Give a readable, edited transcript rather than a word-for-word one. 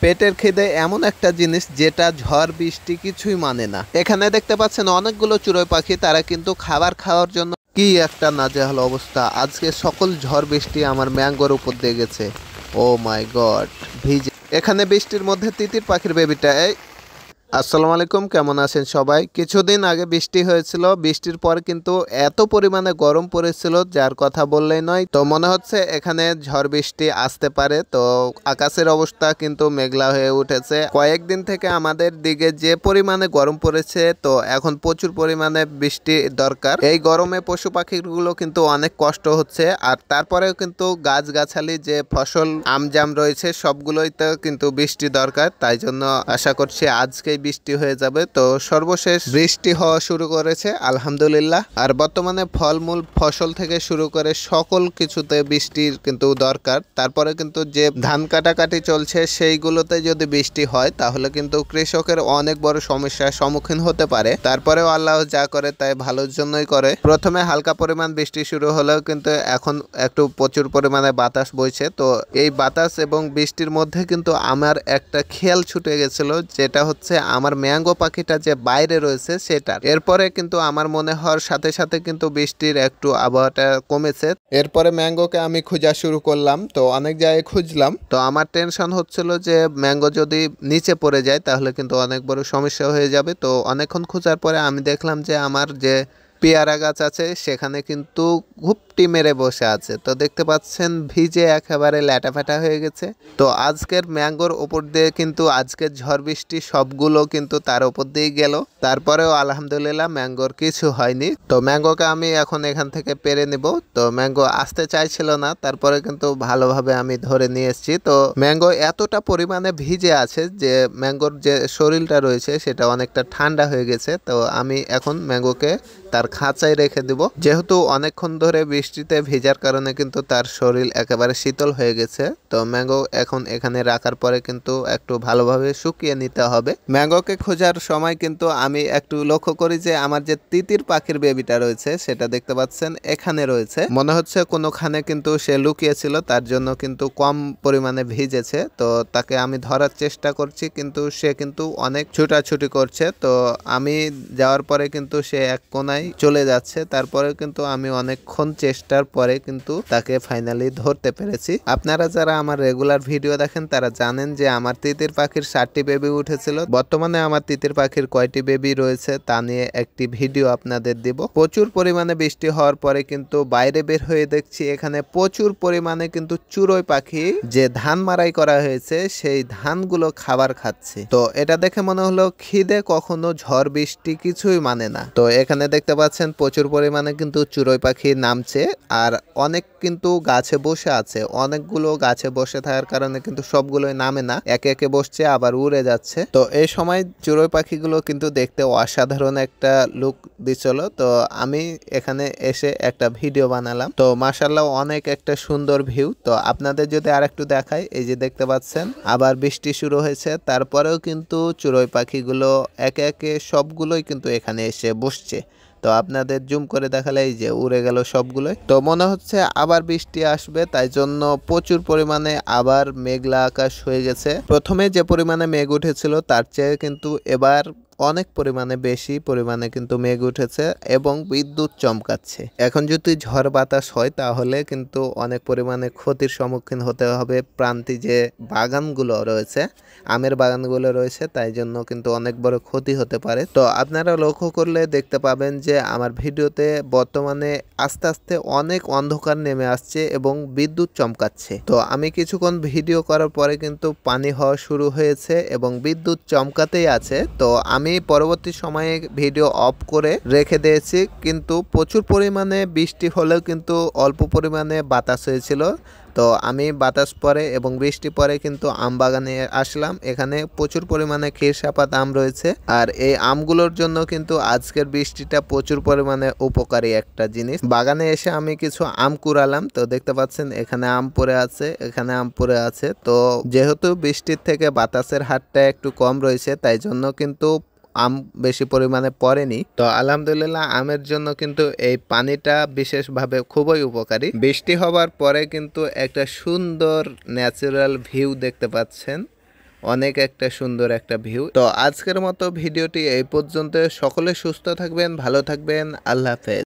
পেটের খিদে এমন একটা জিনিস যেটা ঝড় বৃষ্টি কিছুই মানে না। এখানে দেখতে পাচ্ছেন অনেকগুলো চড়ুই পাখি, তারা কিন্তু খাবার খাওয়ার জন্য কি একটা নাজেহাল অবস্থা। আজকে সকল ঝড় বৃষ্টি আমার ম্যাঙ্গোর উপর দিয়ে গেছে। ও মাই গড, ভিজে। এখানে বৃষ্টির মধ্যে তিতির পাখির বেবিটা। আসসালামু আলাইকুম, কেমন আছেন সবাই? কিছুদিন আগে বৃষ্টি হয়েছিল, বৃষ্টির পর কিন্তু এত পরিমাণে গরম পড়েছিল যার কথা বললেই নয়। তো মনে হচ্ছে এখানে ঝড় বৃষ্টি আসতে পারে। তো আকাশের অবস্থা কিন্তু মেঘলা হয়ে উঠেছে। কয়েকদিন থেকে আমাদের দিকে যে পরিমাণে গরম পড়েছে, তো এখন প্রচুর পরিমাণে বৃষ্টি দরকার। এই গরমে পশু পাখিগুলো কিন্তু অনেক কষ্ট হচ্ছে। আর তারপরেও কিন্তু গাছগাছালি যে ফসল আমজাম রয়েছে সবগুলোইতে কিন্তু বৃষ্টি দরকার। তাই জন্য আশা করছি আজকে বৃষ্টি হয়ে যাবে। তো সর্বশেষ বৃষ্টি হওয়া শুরু করেছে আলহামদুলিল্লাহ। আর বর্তমানে ফলমূল ফসল থেকে শুরু করে সকল কিছুতে বৃষ্টির কিন্তু দরকার। তারপরে কিন্তু যে ধান কাটাকাটি চলছে সেইগুলোতে যদি বৃষ্টি হয় তাহলে কিন্তু কৃষকের অনেক বড় সমস্যার সম্মুখীন হতে পারে। তারপরেও আল্লাহ যা করে তাই ভালোর জন্যই করে। প্রথমে হালকা পরিমাণ বৃষ্টি শুরু হলেও কিন্তু এখন একটু প্রচুর পরিমাণে বাতাস বইছে। তো এই বাতাস এবং বৃষ্টির মধ্যে কিন্তু আমার একটা খেয়াল ছুটে গেছিল, যেটা হচ্ছে আমার ম্যাঙ্গো পাখিটা যে বাইরে রয়েছে সেটার। এরপরে কিন্তু আমার মনে হওয়ার সাথে সাথে কিন্তু বৃষ্টির একটু আবহাওয়াটা কমেছে। এরপরে ম্যাঙ্গোকে আমি খোঁজা শুরু করলাম। তো অনেক জায়গায় খুঁজলাম। তো আমার টেনশন হচ্ছিল যে ম্যাঙ্গো যদি নিচে পড়ে যায় তাহলে কিন্তু অনেক বড় সমস্যা হয়ে যাবে। তো অনেকক্ষণ খোঁজার পরে আমি দেখলাম যে আমার যে পেয়ারা গাছ আছে সেখানে কিন্তু ঘুপটি মেরে বসে আছে। তো দেখতে পাচ্ছেন ভিজে একেবারে ল্যাটাফ্যাটা হয়ে গেছে। তো আজকের ম্যাঙ্গোর ওপর দিয়ে কিন্তু আজকের ঝড় বৃষ্টি সবগুলো কিন্তু তার ওপর দিয়ে গেল। তারপরেও আলহামদুলিল্লাহ ম্যাঙ্গোর কিছু হয়নি। তো ম্যাঙ্গোকে আমি এখন এখান থেকে পেরে নিব। তো ম্যাঙ্গো আসতে চাইছিল না, তারপরে কিন্তু ভালোভাবে আমি ধরে নিয়ে এসেছি। তো ম্যাঙ্গো এতটা পরিমাণে ভিজে আছে যে ম্যাঙ্গোর যে শরীরটা রয়েছে সেটা অনেকটা ঠান্ডা হয়ে গেছে। তো আমি এখন ম্যাঙ্গোকে তার খাঁচায় রেখে দিব। যেহেতু অনেকক্ষণ ধরে বৃষ্টিতে ভেজার কারণে কিন্তু তার শরীর একেবারে শীতল হয়ে গেছে। তো ম্যাঙ্গো এখন এখানে রাখার পরে কিন্তু একটু ভালোভাবে শুকিয়ে নিতে হবে। ম্যাঙ্গোকে খোঁজার সময় কিন্তু আমি একটু লক্ষ্য করি যে আমার যে তিতির পাখির বেবিটা রয়েছে সেটা দেখতে পাচ্ছেন এখানে রয়েছে। মনে হচ্ছে কোনোখানে কিন্তু সে লুকিয়েছিল, তার জন্য কিন্তু কম পরিমাণে ভিজেছে। তো তাকে আমি ধরার চেষ্টা করছি কিন্তু সে কিন্তু অনেক ছুটাছুটি করছে। তো আমি যাওয়ার পরে কিন্তু সে এক কোনায় চলে যাচ্ছে। তারপরে কিন্তু আমি অনেকক্ষণ চেষ্টার পরে কিন্তু তাকে ফাইনালি ধরতে পেরেছি। আপনারা যারা আমার রেগুলার ভিডিও দেখেন তারা জানেন যে আমার তিতির পাখির 7টি বেবি উঠেছিল। বর্তমানে আমার তিতির পাখির কয়টি বেবি রয়েছে তা নিয়ে একটি ভিডিও আপনাদের দিব। প্রচুর পরিমাণে বৃষ্টি হওয়ার পরে কিন্তু বাইরে বের হয়ে দেখছি এখানে প্রচুর পরিমাণে কিন্তু চড়ুই পাখি যে ধান মারাই করা হয়েছে সেই ধানগুলো খাবার খাচ্ছে। তো এটা দেখে মনে হলো খিদে কখনো ঝড় বৃষ্টি কিছুই মানে না। তো এখানে দেখতে পাচ্ছেন প্রচুর পরিমাণে কিন্তু চড়ুই পাখি নামছে আর অনেক কিন্তু গাছে বসে আছে। অনেকগুলো গাছে বসে থাকার কারণে কিন্তু সবগুলোই নামে না, একে একে বসছে আবার উড়ে যাচ্ছে। তো এই সময় চড়ুই পাখিগুলো কিন্তু দেখতে অসাধারণ একটা লুক দিছিল। তো আমি এখানে এসে একটা ভিডিও বানালাম। তো মাশাআল্লাহ অনেক একটা সুন্দর ভিউ। তো আপনাদের যদি আরেকটু দেখাই, এই যে দেখতে পাচ্ছেন আবার বৃষ্টি শুরু হয়েছে, তারপরেও কিন্তু চড়ুই পাখিগুলো একে একে সবগুলোই কিন্তু এখানে এসে বসছে। তো আপনাদের জুম করে দেখালে এই যে উড়ে গেল সবগুলোই। তো মনে হচ্ছে আবার বৃষ্টি আসবে, তাই জন্য প্রচুর পরিমাণে আবার মেঘলা আকাশ হয়ে গেছে। প্রথমে যে পরিমাণে মেঘ উঠেছিল তার চেয়ে কিন্তু এবার অনেক পরিমাণে বেশি পরিমাণে কিন্তু মেঘ উঠেছে এবং বিদ্যুৎ চমকাচ্ছে। এখন যদি ঝড় বাতাস হয় তাহলে কিন্তু অনেক পরিমাণে ক্ষতির সম্মুখীন হতে হবে। প্রান্তিক যে বাগানগুলো রয়েছে, আমের বাগানগুলো রয়েছে, তাই জন্য কিন্তু অনেক বড় ক্ষতি হতে পারে। তো আপনারা লক্ষ্য করলে দেখতে পাবেন যে আমার ভিডিওতে বর্তমানে আস্তে আস্তে অনেক অন্ধকার নেমে আসছে এবং বিদ্যুৎ চমকাচ্ছে। তো আমি কিছুক্ষণ ভিডিও করার পরে কিন্তু পানি হওয়া শুরু হয়েছে এবং বিদ্যুৎ চমকাতেই আছে। তো আমি পরবর্তী সময়ে ভিডিও অফ করে রেখে দিয়েছি, কিন্তু প্রচুর পরিমাণে বৃষ্টি হলেও কিন্তু অল্প পরিমাণে বাতাস হয়েছিল। তো আমি বাতাস পরে এবং বৃষ্টি পরে কিন্তু আম বাগানে আসলাম। এখানে প্রচুর পরিমাণে ক্ষীরসাপাত আম রয়েছে আর এই আমগুলোর জন্য কিন্তু আজকের বৃষ্টিটা প্রচুর পরিমাণে উপকারী একটা জিনিস। বাগানে এসে আমি কিছু আম কুড়ালাম। তো দেখতে পাচ্ছেন এখানে আম পড়ে আছে, এখানে আম পড়ে আছে। তো যেহেতু বৃষ্টির থেকে বাতাসের হারটা একটু কম রয়েছে তাই জন্য কিন্তু আম বেশি পরিমাণে পড়েনি। তো আলহামদুলিল্লাহ আমের জন্য কিন্তু এই পানিটা বিশেষভাবে খুবই উপকারী। বৃষ্টি হবার পরে কিন্তু একটা সুন্দর ন্যাচারাল ভিউ দেখতে পাচ্ছেন। অনেক একটা সুন্দর একটা ভিউ। তো আজকের মতো ভিডিওটি এই পর্যন্ত। সকলে সুস্থ থাকবেন, ভালো থাকবেন, আল্লাহ হাফেজ।